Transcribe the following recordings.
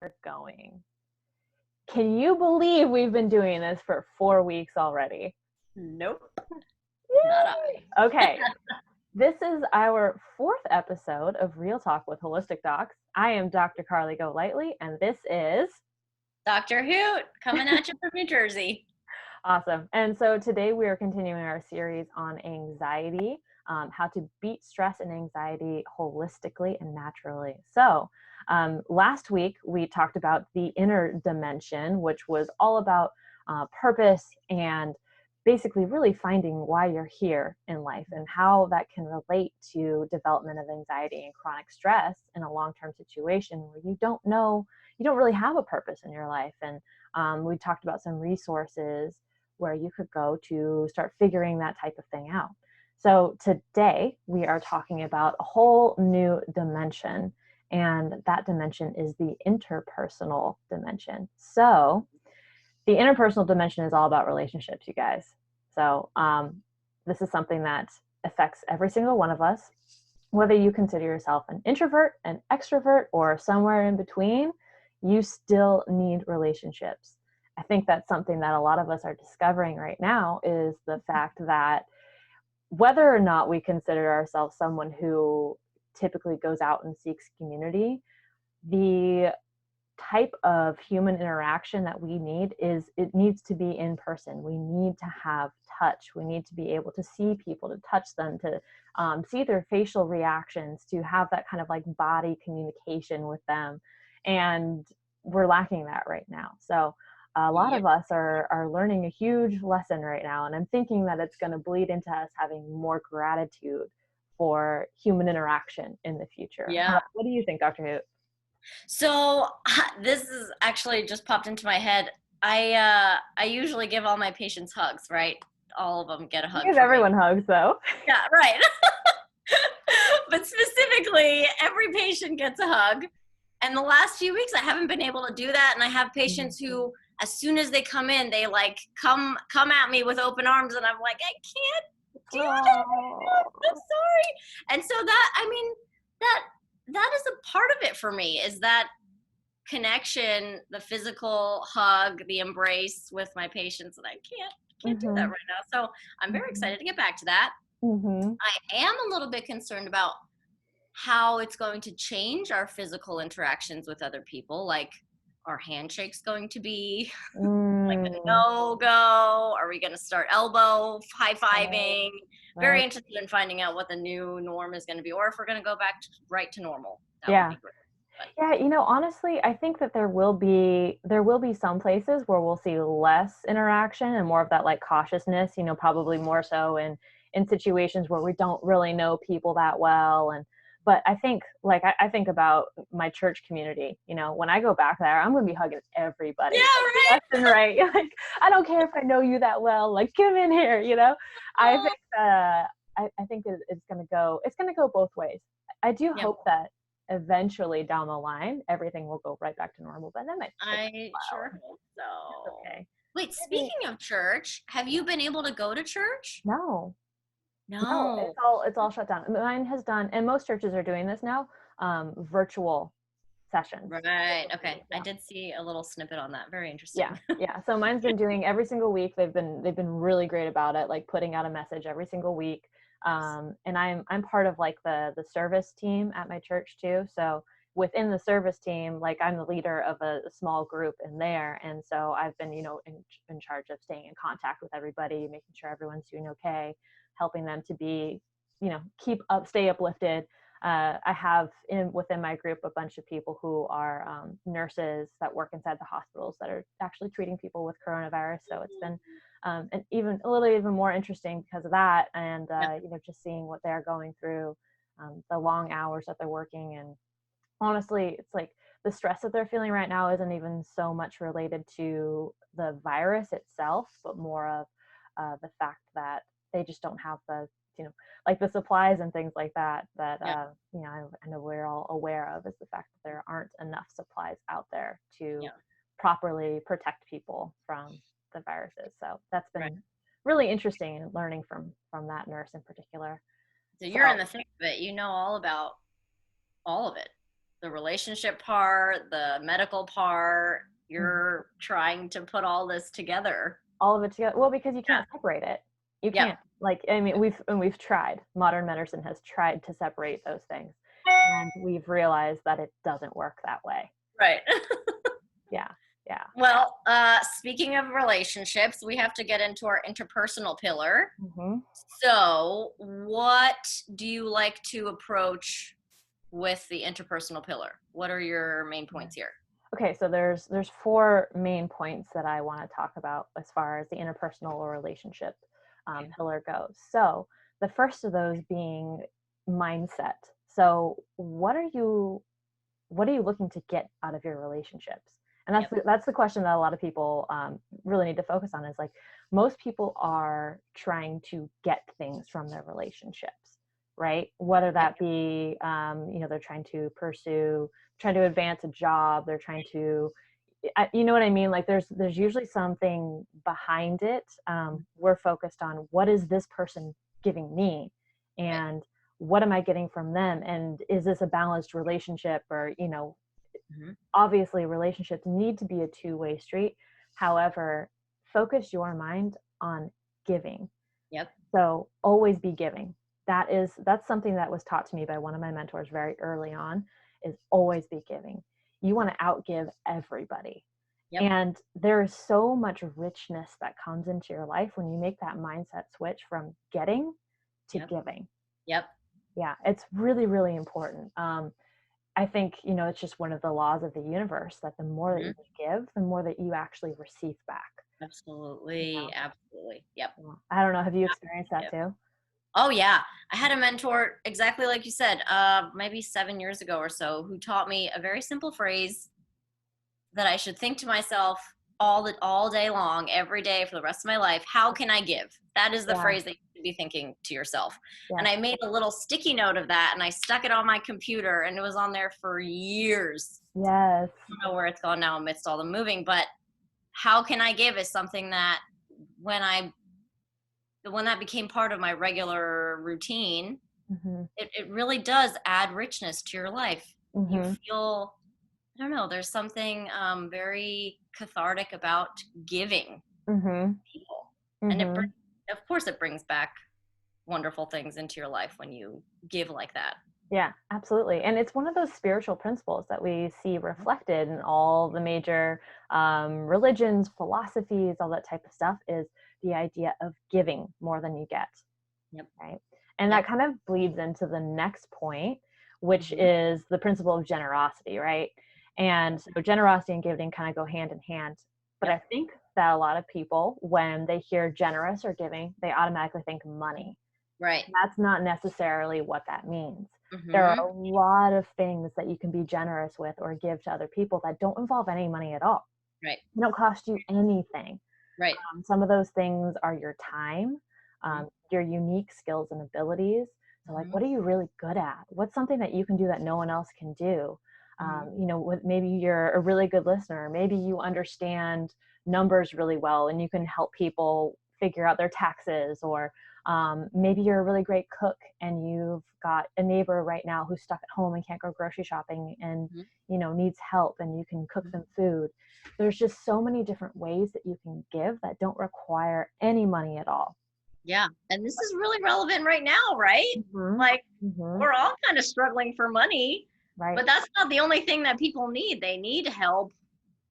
We're going. Can you believe we've been doing this for 4 weeks already? Nope, not Yay! I. Okay, this is our 4th episode of Real Talk with Holistic Docs. I am Dr. Carly Golightly, and this is Dr. Hoot coming at you from New Jersey. awesome. And so today we are continuing our series on anxiety, how to beat stress and anxiety holistically and naturally. So last week we talked about the inner dimension, which was all about purpose and basically really finding why you're here in life and how that can relate to development of anxiety and chronic stress in a long-term situation where you don't know, you don't really have a purpose in your life. And we talked about some resources where you could go to start figuring that type of thing out. So today we are talking about a whole new dimension, and that dimension is the interpersonal dimension. So the interpersonal dimension is all about relationships, you guys. So this is something that affects every single one of us, whether you consider yourself an introvert, an extrovert, or somewhere in between. You still need relationships. I think that's something that a lot of us are discovering right now, is the fact that whether or not we consider ourselves someone who typically goes out and seeks community, the type of human interaction that we need is, it needs to be in person. We need to have touch. We need to be able to see people, to touch them, to see their facial reactions, to have that kind of like body communication with them. And we're lacking that right now. So a lot Yep. of us are learning a huge lesson right now. And I'm thinking that it's going to bleed into us having more gratitude for human interaction in the future. Yeah. What do you think, Dr. Hoot? So this is actually just popped into my head. I usually give all my patients hugs, right? All of them get a You hug give from me. everyone hugs, though. Yeah, right. But specifically, every patient gets a hug. And the last few weeks, I haven't been able to do that. And I have patients who, as soon as they come in, they like come at me with open arms, and I'm like, I can't do that. Oh, I'm so sorry. And so that, I mean, that that is a part of it for me, is that connection, the physical hug, the embrace with my patients, and I can't do that mm-hmm. right now. So I'm very Mm-hmm. excited to get back to that. Mm-hmm. I am a little bit concerned about how it's going to change our physical interactions with other people. Like, are handshakes going to be like a Mm. no-go? Are we going to start elbow Right, high-fiving? Very right. interested in finding out what the new norm is going to be, or if we're going to go back right to normal. That would Yeah. be great. But Yeah, honestly, I think that there will be some places where we'll see less interaction and more of that like cautiousness, probably more so in situations where we don't really know people that well. And but I think like I think about my church community, when I go back there, I'm gonna be hugging everybody, yeah, like right. left and right. Like I don't care if I know you that well, like come in here. I Oh, think I think it's gonna go both ways. I do yep. hope that eventually down the line, everything will go right back to normal, but that might take a I while, sure and hope that's so. okay. Wait, Maybe speaking of church, have you been able to go to church? no, no, No. it's all shut down. Mine has done, and most churches are doing this now, virtual sessions. Right. Okay. I Yeah. did see a little snippet on that. Very Yeah, interesting. yeah. So mine's been doing every single week. They've been really great about it, like putting out a message every single week. Nice. And I'm part of like the service team at my church too. So within the service team, like I'm the leader of a small group in there, and so I've been in charge of staying in contact with everybody, making sure everyone's doing okay, helping them to be stay uplifted. I have within my group a bunch of people who are nurses that work inside the hospitals that are actually treating people with coronavirus. So it's been and even more interesting because of that, and Yeah. just seeing what they're going through, the long hours that they're working, and honestly, it's like the stress that they're feeling right now isn't even so much related to the virus itself, but more of the fact that they just don't have like the supplies and things like that Yeah. I know we're all aware of, is the fact that there aren't enough supplies out there to Yeah. properly protect people from the viruses. So that's Right. been really interesting and learning from that nurse in particular. So you're in So the thick of it. You know all about all of it. the relationship part, the medical part. You're trying to put all this together. All of it together. Well, because you Yeah. can't separate it. You Yep. can't. Like, I mean, we've tried. Modern medicine has tried to separate those things, and we've realized that it doesn't work that way. Right. Yeah, yeah. Well, speaking of relationships, we have to get into our interpersonal pillar. Hmm. So, what do you like to approach with the interpersonal pillar? What are your main points here? Okay, so there's four main points that I want to talk about as far as the interpersonal or relationship Okay. pillar goes. So the first of those being mindset. So what are you looking to get out of your relationships? And Yep. that's the question that a lot of people really need to focus on, is like, most people are trying to get things from their relationships, right? Whether Yep. that be they're trying to advance a job, they're trying to, you know what I mean? Like, there's usually something behind it. We're focused on, what is this person giving me, Right. and what am I getting from them, and is this a balanced relationship? Or, Mhm. obviously relationships need to be a two-way street. However, focus your mind on giving. Yep. So always be giving. That's something that was taught to me by one of my mentors very early on, is always be giving. You want to outgive everybody. Yep. And there is so much richness that comes into your life when you make that mindset switch from getting to Yep. giving. Yep. Yeah, it's really, really important. I think, it's just one of the laws of the universe, that the more that Mhm. you give, the more that you actually receive back. You Absolutely. know? Absolutely. Yep. I don't know. Have you experienced that Yep. too? Oh yeah, I had a mentor exactly like you said, maybe 7 years ago or so, who taught me a very simple phrase that I should think to myself all day long, every day for the rest of my life. How can I give? That is the Yeah. phrase that you should be thinking to yourself. And Yes. I made a little sticky note of that, and I stuck it on my computer, and it was on there for years. Yes. I don't know where it's gone now amidst all the moving, but how can I give is something that when I when that became part of my regular routine, Hmm. it really does add richness to your life. You Hmm. feel, I don't know, there's something very cathartic about giving Hmm. people. And Hmm. of course, it brings back wonderful things into your life when you give like that. Yeah, absolutely. And it's one of those spiritual principles that we see reflected in all the major religions, philosophies, all that type of stuff, is the idea of giving more than you get. Yep. Right. And Yep. that kind of bleeds into the next point, which Hmm. is the principle of generosity, right? And so generosity and giving kind of go hand in hand. But I Yep. think that a lot of people, when they hear generous or giving, they automatically think money. Right. That's not necessarily what that means. There are Hmm. a lot of things that you can be generous with or give to other people that don't involve any money at all. Right. They don't cost you anything. Right. Some of those things are your time, your unique skills and abilities. So, like, Hmm. what are you really good at? What's something that you can do that no one else can do? Hmm. Maybe you're a really good listener. Maybe you understand numbers really well and you can help people figure out their taxes. Or maybe you're a really great cook and you've got a neighbor right now who's stuck at home and can't go grocery shopping and, Hmm. needs help, and you can cook them food. There's just so many different ways that you can give that don't require any money at all. Yeah. And this is really relevant right now, right? Hmm. Like, Hmm. we're all kind of struggling for money, Right. but that's not the only thing that people need. They need help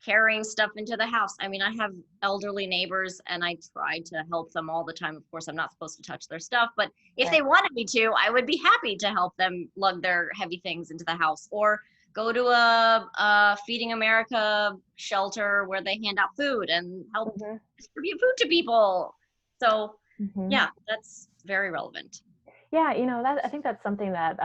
carrying stuff into the house. I mean, I have elderly neighbors and I try to help them all the time. Of course, I'm not supposed to touch their stuff, but if Right. they wanted me to, I would be happy to help them lug their heavy things into the house, or go to a Feeding America shelter where they hand out food and help Hmm. distribute food to people. So, Hmm. yeah, that's very relevant. Yeah, that I think that's something that,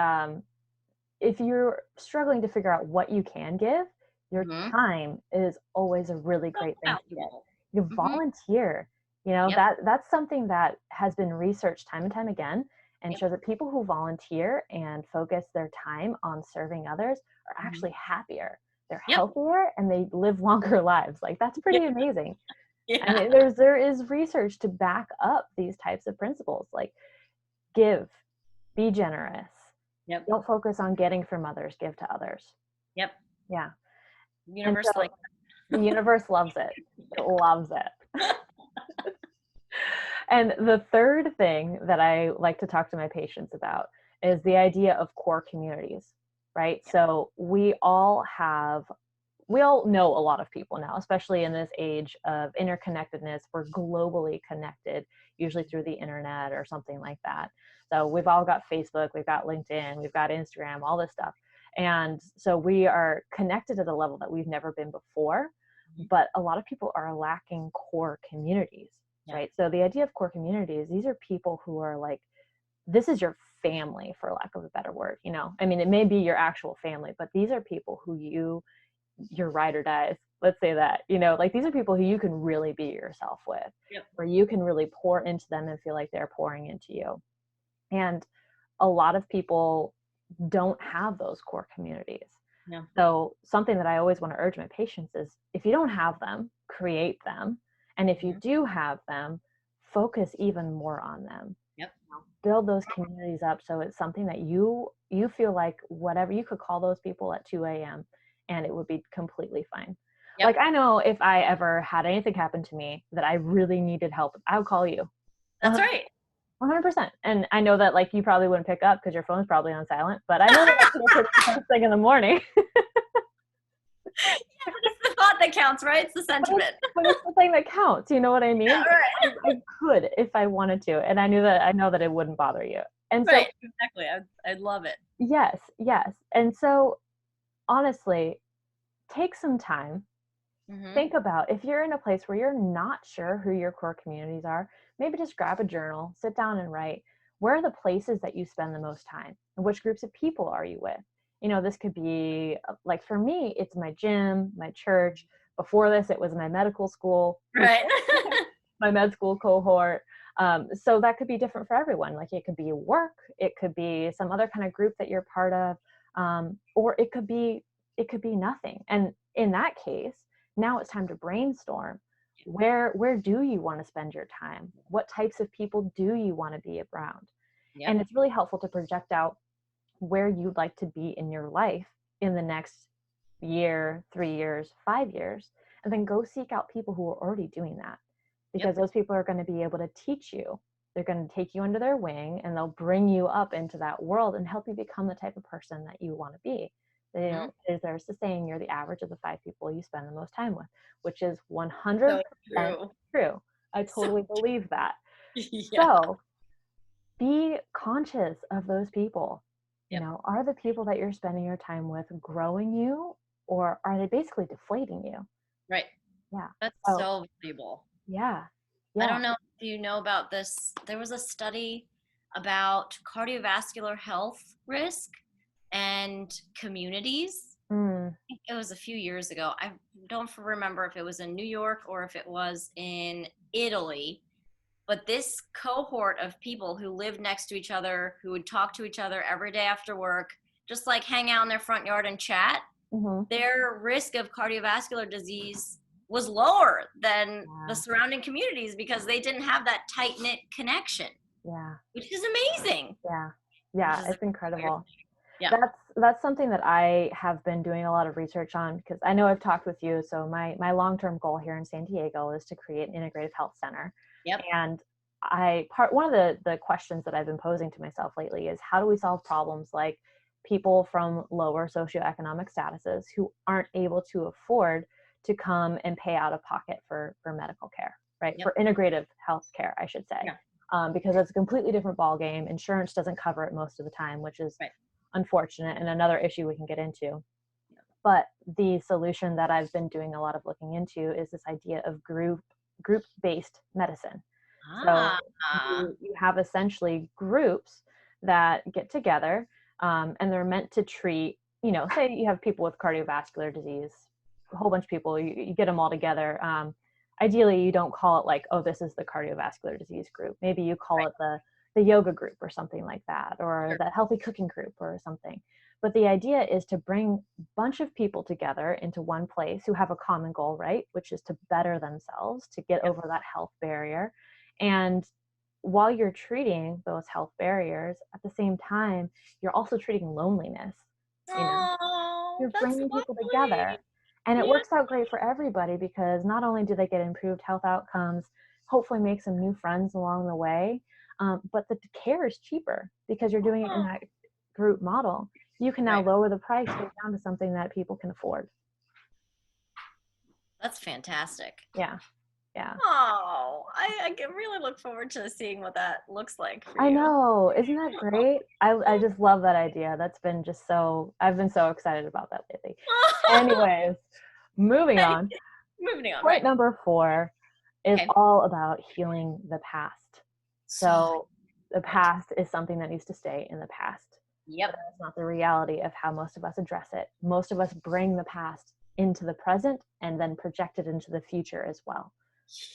if you're struggling to figure out what you can give, your Hmm. time is always a really So great thing to give. valuable. You Hmm. volunteer. Yep. That's something that has been researched time and time again, and Yep. shows that people who volunteer and focus their time on serving others are Hmm. actually happier. They're Yep. healthier and they live longer lives. Like, that's Yeah. pretty amazing. I Yeah. mean, there is research to back up these types of principles. Like, give, be generous. Yep. Don't focus on getting from others, give to others. Yep. Yeah. And Universe so like the universe loves it. It loves it. And the third thing that I like to talk to my patients about is the idea of core communities, right? Yep. So we all know a lot of people now, especially in this age of interconnectedness. We're globally connected, usually through the internet or something like that. So we've all got Facebook, we've got LinkedIn, we've got Instagram, all this stuff. And so we are connected at a level that we've never been before, but a lot of people are lacking core communities, Yeah. right? So the idea of core communities, these are people who are like, this is your family, for lack of a better word. I mean, it may be your actual family, but these are people who your ride or dies, let's say that. Like, these are people who you can really be yourself with, Yep. where you can really pour into them and feel like they're pouring into you. And a lot of people don't have those core communities. Yeah. So something that I always want to urge my patients is, if you don't have them, create them. And if you do have them, focus even more on them. Yep. Build those communities up so it's something that you feel like, whatever, you could call those people at 2 a.m. and it would be completely fine. Yep. Like, I know if I ever had anything happen to me that I really needed help, I would call you. That's right. 100%. And I know that, like, you probably wouldn't pick up because your phone's probably on silent, but I know that I could have the first thing in the morning. Yeah, but it's the thought that counts, right? It's the sentiment. But it's the thing that counts. You know what I mean? Yeah, right. I could if I wanted to, and I know that it wouldn't bother you. And so, Right, exactly. I'd love it. yes. And so, honestly, take some time. Think about, if you're in a place where you're not sure who your core communities are, maybe just grab a journal, sit down and write, where are the places that you spend the most time? And which groups of people are you with? This could be, like, for me, it's my gym, my church. Before this, it was my medical school, Right. my med school cohort. So that could be different for everyone. Like, it could be work, it could be some other kind of group that you're part of, or it could be nothing. And in that case, now it's time to brainstorm. Where do you want to spend your time? What types of people do you want to be around? Yep. And it's really helpful to project out where you'd like to be in your life in the next year, 3 years, 5 years, and then go seek out people who are already doing that, because those people are going to be able to teach you. They're going to take you under their wing, and they'll bring you up into that world and help you become the type of person that you want to be. There's the saying, you're the average of the 5 people you spend the most time with, which is 100% So true. I So totally believe that. yeah. So be conscious of those people. Yep. Are the people that you're spending your time with growing you, or are they basically deflating you? Right. Yeah. That's Oh, so valuable. yeah. I don't know if you know about this. There was a study about cardiovascular health risk and communities. Mm. I think it was a few years ago. I don't remember if it was in New York or if it was in Italy. But this cohort of people who lived next to each other, who would talk to each other every day after work, just like hang out in their front yard and chat, their risk of cardiovascular disease was lower than the surrounding communities because they didn't have that tight-knit connection. Yeah. Which is amazing. Yeah, it's incredible. Yeah. That's something that I have been doing a lot of research on, because I know I've talked with you. So my long-term goal here in San Diego is to create an integrative health center. Yep. And one of the questions that I've been posing to myself lately is, how do we solve problems like people from lower socioeconomic statuses who aren't able to afford to come and pay out of pocket for medical care, right? Yep. For integrative health care, I should say. Yeah. Because it's a completely different ballgame. Insurance doesn't cover it most of the time, which is unfortunate, and another issue we can get into. But the solution that I've been doing a lot of looking into is this idea of group-based medicine. So you have essentially groups that get together, and they're meant to treat, say you have people with cardiovascular disease, a whole bunch of people, you get them all together. Ideally, you don't call it like, oh, this is the cardiovascular disease group. Maybe you call it the yoga group or something like that, or the healthy cooking group or something. But the idea is to bring a bunch of people together into one place who have a common goal, right? Which is to better themselves, to get over that health barrier. And while you're treating those health barriers, at the same time, you're also treating loneliness. You're that's bringing people lovely. together. And it Yeah. works out great for everybody because not only do they get improved health outcomes, hopefully make some new friends along the way, but the care is cheaper because you're doing it in Oh, that group model. You can now right. lower the price, go down to something that people can afford. That's fantastic. Yeah. Yeah. Oh, I can really look forward to seeing what that looks like for I you. know. Isn't that great? I just love that idea. That's been just so, I've been so excited about that lately. Anyways, moving Right. on. Moving on, Point right? number 4 is Okay. all about healing the past. So, So the right. past is something that needs to stay in the past. Yep. But that's not the reality of how most of us address it. Most of us bring the past into the present and then project it into the future as well,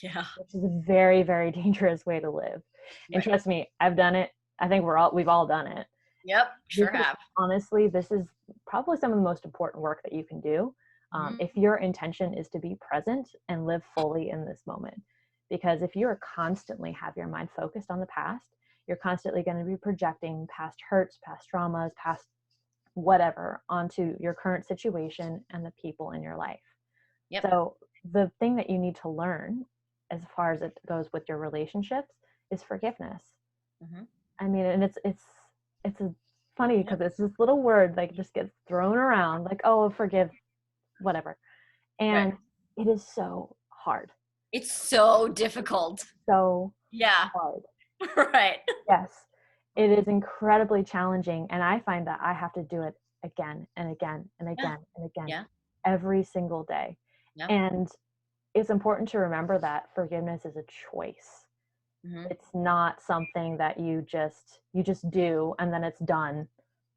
Yeah. which is a very, very dangerous way to live. And Right. trust me, I've done it. I think we've all done it. Yep. This Sure is have. honestly, this is probably some of the most important work that you can do, Mhm. if your intention is to be present and live fully in this moment. Because if you're constantly have your mind focused on the past, you're constantly going to be projecting past hurts, past traumas, past whatever onto your current situation and the people in your life. Yep. So the thing that you need to learn as far as it goes with your relationships is forgiveness. Mhm. I mean, and it's a funny Yep. because it's this little word like just gets thrown around like, oh, forgive, whatever. Right. And it is so hard. It's so It's difficult. so Yeah. hard. Right. Yes. It is incredibly challenging. And I find that I have to do it again and again and Yeah. again and again Yeah. every single day. Yeah. And it's important to remember that forgiveness is a choice. Mhm. It's not something that you just do and then it's done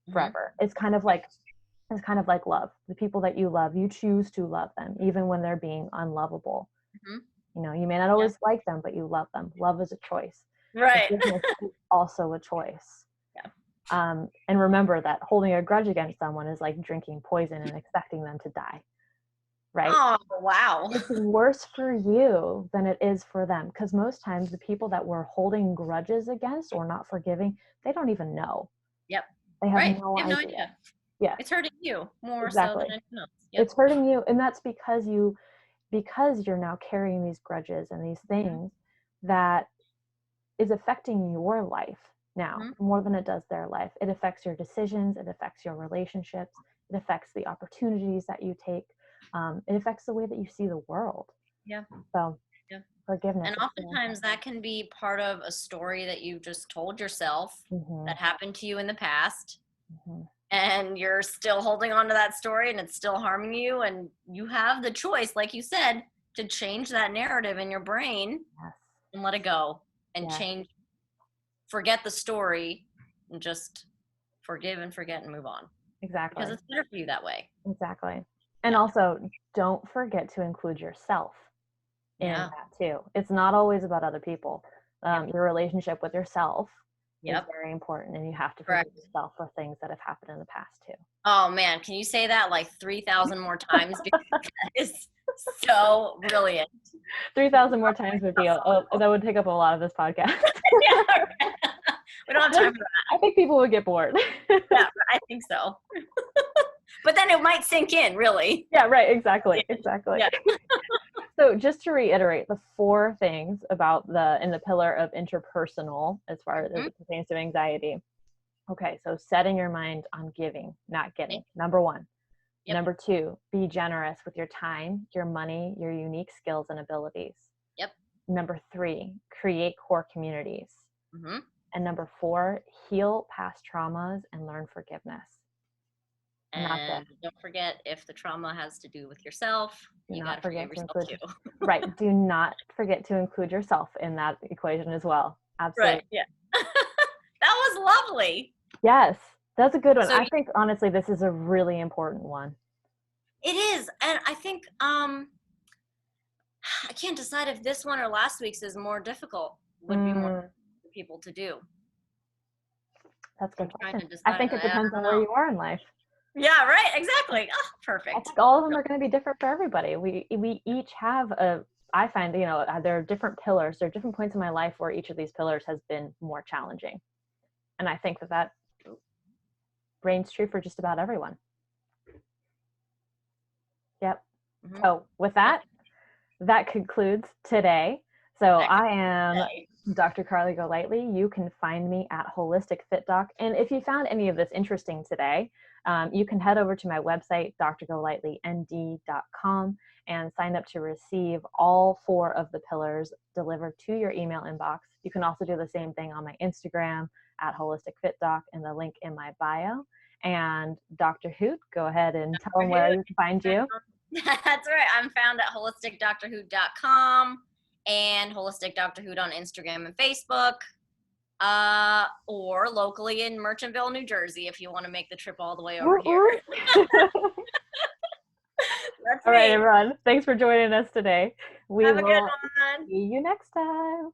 Mhm. forever. It's kind of like love. The people that you love, you choose to love them even when they're being unlovable. Mhm. You may not Yeah. always like them, but you love them. Love is a choice. Right. Forgiveness is also a choice. Yeah. And remember that holding a grudge against someone is like drinking poison and expecting them to die, right? Oh, wow. It's worse for you than it is for them because most times the people that we're holding grudges against or not forgiving, they don't even know. Yep. They have Right. no You have no idea. idea. Yes, It's hurting you more so exactly. than anyone else. Yep. It's hurting you, and that's because you're now carrying these grudges and these Mhm. things that is affecting your life now Mhm. more than it does their life. It affects your decisions, it affects your relationships, it affects the opportunities that you take, it affects the way that you see the world. Yeah. So Yeah. forgiveness And is so oftentimes important. that can be part of a story that you just told yourself Mm-hmm, that happened to you in the past. mm-hmm. And you're still holding on to that story and it's still harming you. And you have the choice, like you said, to change that narrative in your brain Yes, and let it go and yes, forget the story and just forgive and forget and move on because exactly, it's better for you that way. exactly. And Yeah. also, don't forget to include yourself in Yeah. that too. It's not always about other people. Yep. Your relationship with yourself is Yep. very important, and you have to forgive Correct. yourself for things that have happened in the past too. Oh man, can you say that like 3,000 more times? Because that is so brilliant. 3,000 more times would be that would take up a lot of this podcast. Yeah, we don't have time for that. I think people would get bored. Yeah, I think so. But then it might sink in, really. Yeah, right, exactly. Yeah. So just to reiterate the 4 things about in the pillar of interpersonal as far as Mhm. it pertains to anxiety. Okay, so setting your mind on giving, not getting. Number 1. Yep. Number 2, be generous with your time, your money, your unique skills and abilities. Yep. Number 3, create core communities. Mm-hmm. And number 4, heal past traumas and learn forgiveness. And that's it. And don't forget, if the trauma has to do with yourself, Do you got not to forgive forget to yourself include, too. right. Do not forget to include yourself in that equation as well. Right. Absolutely. Yeah. That was lovely. Yes, that's a good one. So I think honestly, this is a really important one. it is. And I think I can't decide if this one or last week's is more difficult, would be more Mm, for people to do. that's a I'm good trying question. to I decide. think it I depends don't on where know. you are in life. Yeah, right. Exactly. Oh, I perfect. think all of them are going to be different for everybody. We each have I find, there are different pillars. There are different points in my life where each of these pillars has been more challenging. And I think that reigns true for just about everyone. Mm-hmm. So with that, that concludes today. So I am Dr. Carly Golightly. You can find me at Holistic Fit Doc. And if you found any of this interesting today, you can head over to my website, drgolightlynd.com, and sign up to receive all 4 of the pillars delivered to your email inbox. You can also do the same thing on my Instagram at Holistic Fit Doc in the link in my bio. And Dr. Hoot, go ahead and tell them where you can find you. That's right. I'm found at holisticdrhoot.com and Holistic Dr. Hoot on Instagram and Facebook, or locally in Merchantville, New Jersey, if you want to make the trip all the way over here. All right, everyone. Thanks for joining us today. We Have a good will one. see you next time.